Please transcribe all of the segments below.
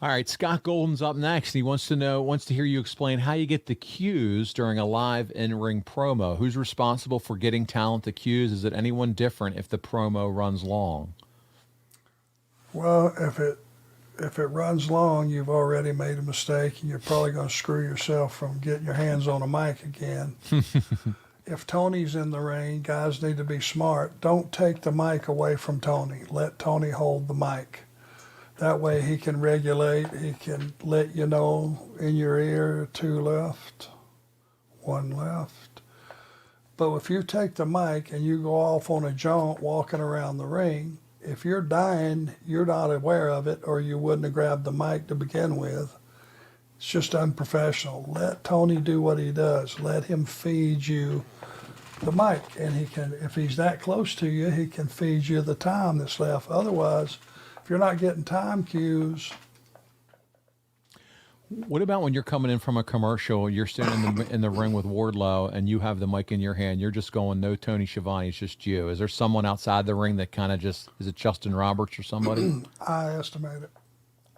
All right, Scott Golden's up next. He wants to hear you explain how you get the cues during a live in-ring promo. Who's responsible for getting talent the cues? Is it anyone different if the promo runs long? Well, if it runs long, you've already made a mistake, and you're probably going to screw yourself from getting your hands on a mic again. If Tony's in the ring, guys need to be smart. Don't take the mic away from Tony. Let Tony hold the mic. That way he can regulate, he can let you know in your ear, 2 left, 1 left. But if you take the mic and you go off on a jaunt walking around the ring, if you're dying, you're not aware of it, or you wouldn't have grabbed the mic to begin with. It's just unprofessional. Let Tony do what he does. Let him feed you the mic, and he can, if he's that close to you, he can feed you the time that's left. Otherwise, if you're not getting time cues. What about when you're coming in from a commercial, you're standing in the ring with Wardlow, and you have the mic in your hand, you're just going, no Tony Schiavone, it's just you. Is there someone outside the ring that kind of just, is it Justin Roberts or somebody? I estimate it.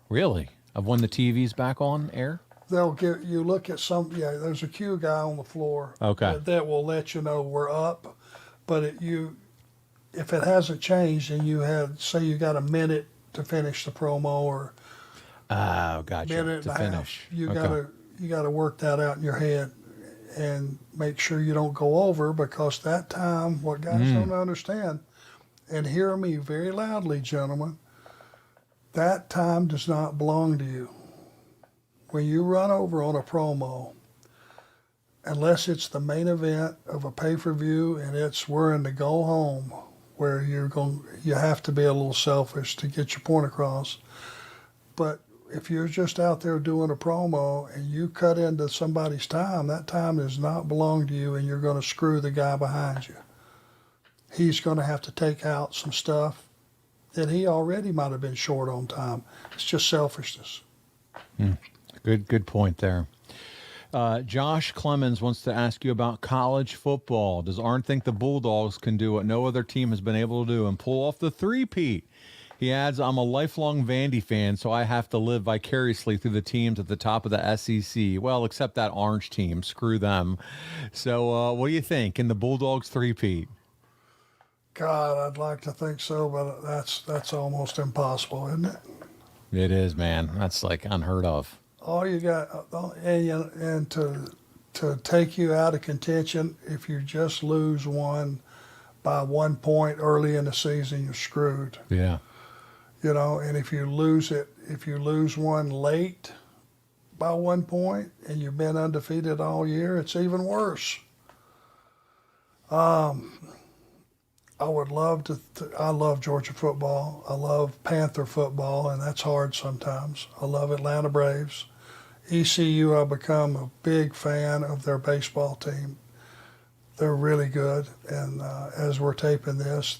Really? Of when the TV's back on air? They'll get you look at there's a cue guy on the floor. Okay. That will let you know we're up. But if it hasn't changed and say you got a minute to finish the promo, or gotcha. minute To and a finish. half, you gotta work that out in your head and make sure you don't go over, because that time, what guys don't understand, and hear me very loudly, gentlemen, that time does not belong to you. When you run over on a promo, unless it's the main event of a pay-per-view and we're in the go home, where you have to be a little selfish to get your point across. But if you're just out there doing a promo and you cut into somebody's time, that time does not belong to you, and you're going to screw the guy behind you. He's going to have to take out some stuff that he already might have been short on time. It's just selfishness. Good point there. Josh Clemens wants to ask you about college football. Does Arn think the Bulldogs can do what no other team has been able to do and pull off the three-peat? He adds, I'm a lifelong Vandy fan, so I have to live vicariously through the teams at the top of the SEC. Well, except that Orange team. Screw them. So what do you think? Can the Bulldogs three-peat? God, I'd like to think so, but that's almost impossible, isn't it? It is, man. That's like unheard of. All you got, and to take you out of contention, if you just lose one by 1 point early in the season, you're screwed. Yeah. And if you lose one late by 1 point and you've been undefeated all year, it's even worse. I would love I love Georgia football. I love Panther football, and that's hard sometimes. I love Atlanta Braves. ECU, I've become a big fan of their baseball team. They're really good, and as we're taping this,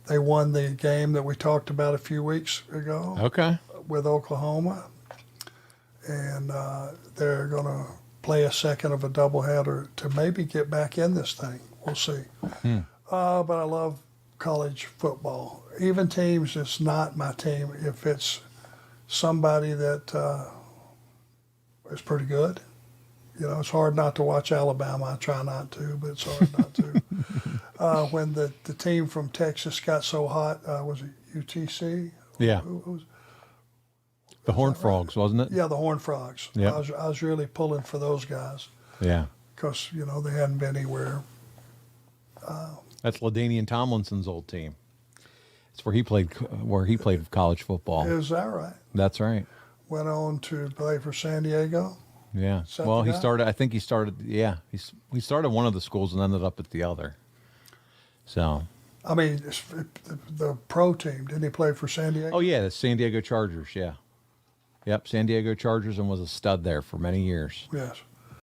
they won the game that we talked about a few weeks ago. Okay. With Oklahoma, and they're going to play a second of a doubleheader to maybe get back in this thing. We'll see. But I love college football. Even teams, it's not my team. If it's somebody that is pretty good, it's hard not to watch Alabama. I try not to, but it's hard not to. When the team from Texas got so hot, was it UTC? Yeah. The Horned Frogs, wasn't it? Yeah, the Horned Frogs. Yeah. I was really pulling for those guys. Yeah. Because, they hadn't been anywhere. That's LaDainian Tomlinson's old team. It's where he played college football. Is that right? That's right. Went on to play for San Diego. Yeah. Well, he started. Yeah, he started one of the schools and ended up at the other. So. I mean, the pro team, didn't he play for San Diego? Oh yeah, the San Diego Chargers. Yeah. Yep, San Diego Chargers, and was a stud there for many years. Yes.